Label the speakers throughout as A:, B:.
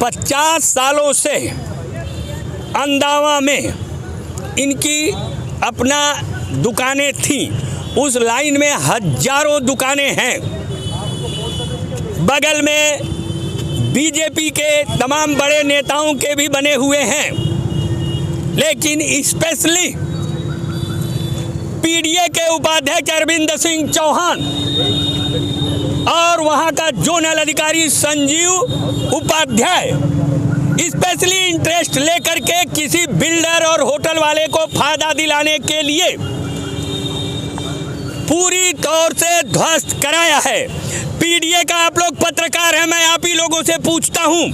A: 50 सालों से अंदावा में इनकी अपना दुकानें थीं। उस लाइन में हजारों दुकानें हैं। बगल में बीजेपी के तमाम बड़े नेताओं के भी बने हुए हैं, लेकिन स्पेशली पीडीए के उपाध्यक्ष अरविंद सिंह चौहान और वहां का जोनल अधिकारी संजीव उपाध्याय स्पेशली इंटरेस्ट लेकर के किसी बिल्डर और होटल वाले को फायदा दिलाने के लिए पूरी तौर से ध्वस्त कराया है। पीडीए का आप लोग पत्रकार हैं, मैं आप ही लोगों से पूछता हूं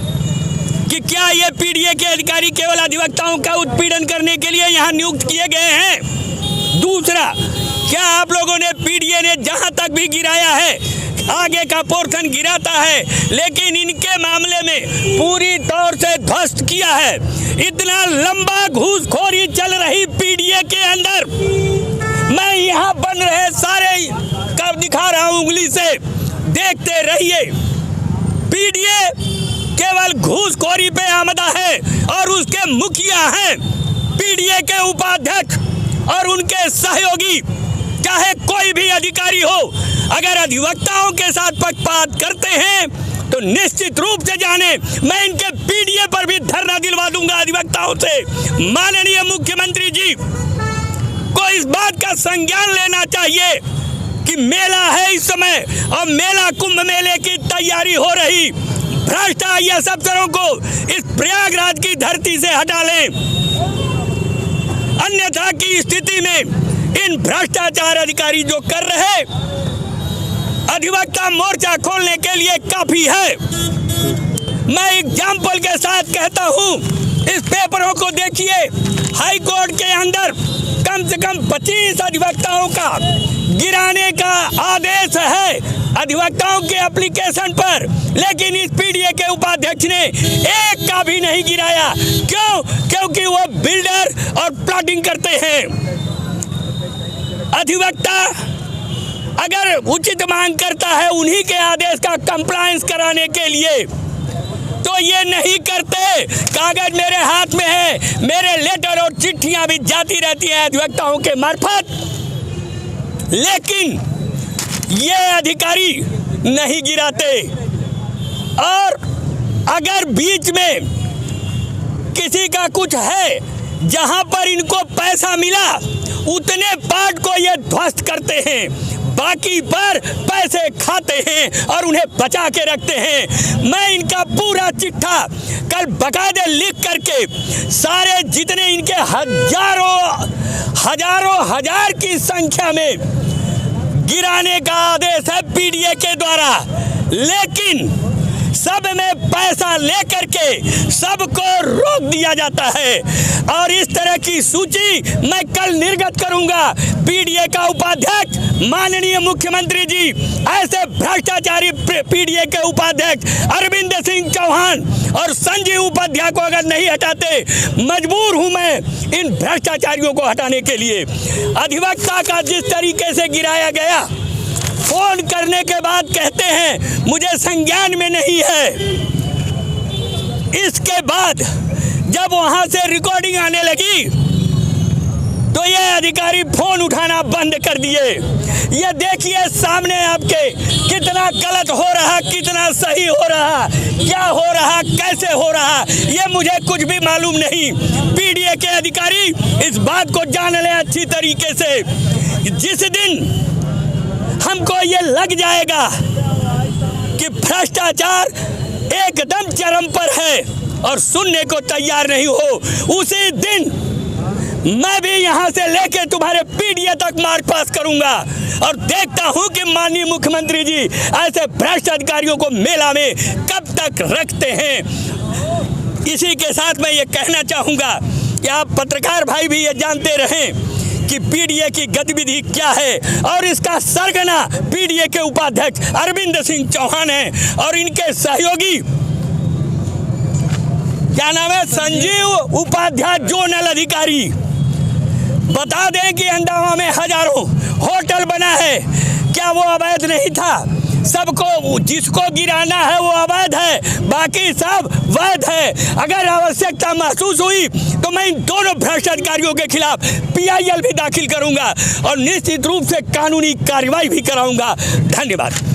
A: कि क्या ये पीडीए के अधिकारी केवल अधिवक्ताओं का उत्पीड़न करने के लिए यहां नियुक्त किए गए हैं? दूसरा, क्या आप लोगों ने पीडीए ने जहां तक भी गिराया है आगे का पोर्शन गिराता है, लेकिन इनके मामले में पूरी तौर से ध्वस्त किया है। इतना लंबा घूसखोरी चल रही पीडीए के अंदर, मैं यहाँ बन रहे सारे कब दिखा रहा हूँ उंगली से, देखते रहिए। पीडीए केवल घूसखोरी पे आमदा है और उसके मुखिया हैं पीडीए के उपाध्यक्ष और उनके सहयोगी, चाहे कोई भी अधिकारी हो। अगर अधिवक्ताओं के साथ पक्षपात करते हैं तो निश्चित रूप से जाने, मैं इनके पीडीए पर भी धरना दिलवा दूंगा अधिवक्ताओं से। माननीय मुख्यमंत्री जी को इस बात का संज्ञान लेना चाहिए कि मेला है इस समय और मेला कुंभ मेले की तैयारी हो रही। भ्रष्ट आईएएस अफसरों को इस प्रयागराज की धरती से हटा लें, अन्यथा की स्थिति में इन भ्रष्टाचार अधिकारी जो कर रहे अधिवक्ता मोर्चा खोलने के लिए काफी है। मैं एग्जाम्पल के साथ कहता हूं, इस पेपरों को देखिए, हाई कोर्ट के अंदर कम से कम 25 अधिवक्ताओं का गिराने का आदेश है अधिवक्ताओं के एप्लीकेशन पर, लेकिन इस पीडीए के उपाध्यक्ष ने एक का भी नहीं गिराया। क्यों? क्योंकि वो बिल्डर और प्लॉटिंग करते हैं। अधिवक्ता अगर उचित मांग करता है उन्हीं के आदेश का कंप्लायंस कराने के लिए, तो ये नहीं करते। कागज मेरे हाथ में है, मेरे लेटर और चिट्ठियां भी जाती रहती हैं अधिवक्ताओं के मार्फत, लेकिन ये अधिकारी नहीं गिराते। और अगर बीच में किसी का कुछ है जहां पर इनको पैसा मिला, उतने पार्ट को ये ध्वस्त करते हैं, बाकी पर पैसे खाते हैं और उन्हें बचा के रखते हैं। मैं इनका पूरा चिट्ठा कल बकायदे लिख करके सारे जितने इनके हजारों हजार की संख्या में गिराने का आदेश है पीडीए के द्वारा, लेकिन सब में पैसा लेकर के सबको रोक दिया जाता है। और इस तरह की सूची मैं कल निर्गत करूंगा। पीडीए का उपाध्यक्ष माननीय मुख्यमंत्री जी ऐसे भ्रष्टाचारी पीडीए के उपाध्यक्ष अरविंद सिंह चौहान और संजीव उपाध्याय को अगर नहीं हटाते, मजबूर हूं मैं इन भ्रष्टाचारियों को हटाने के लिए। अधिवक्ता का जिस तरीके से गिराया गया, फोन करने के बाद कहते हैं मुझे संज्ञान में नहीं है। इसके बाद जब वहां से रिकॉर्डिंग आने लगी तो ये अधिकारी फोन उठाना बंद कर दिए। ये देखिए सामने आपके कितना गलत हो रहा, कितना सही हो रहा, क्या हो रहा, कैसे हो रहा, ये मुझे कुछ भी मालूम नहीं। पीडीए के अधिकारी इस बात को जान ले अच्छी तरीके से। जिस दिन हमको ये लग जाएगा कि भ्रष्टाचार एकदम चरम पर है और सुनने को तैयार नहीं हो, उसी दिन मैं भी यहाँ से लेके तुम्हारे पीडीए तक मार्च पास करूंगा। और देखता हूँ कि माननीय मुख्यमंत्री जी ऐसे भ्रष्ट अधिकारियों को मेला में कब तक रखते हैं। इसी के साथ मैं ये कहना चाहूँगा कि आप पत्रकार भाई भी ये जानते रहें कि पीडीए की गतिविधि क्या है, और इसका सरगना पीडीए के उपाध्यक्ष अरविंद सिंह चौहान हैं और इनके सहयोगी क्या नाम है, संजीव उपाध्याय जोनल अधिकारी। बता दें कि अंडरवा में हजारों होटल बना है, क्या वो अवैध नहीं था? सबको, जिसको गिराना है वो अवैध है, बाकी सब वैध है। अगर आवश्यकता महसूस हुई तो मैं इन दोनों भ्रष्ट अधिकारियों के खिलाफ PIL भी दाखिल करूंगा और निश्चित रूप से कानूनी कार्रवाई भी कराऊंगा। धन्यवाद।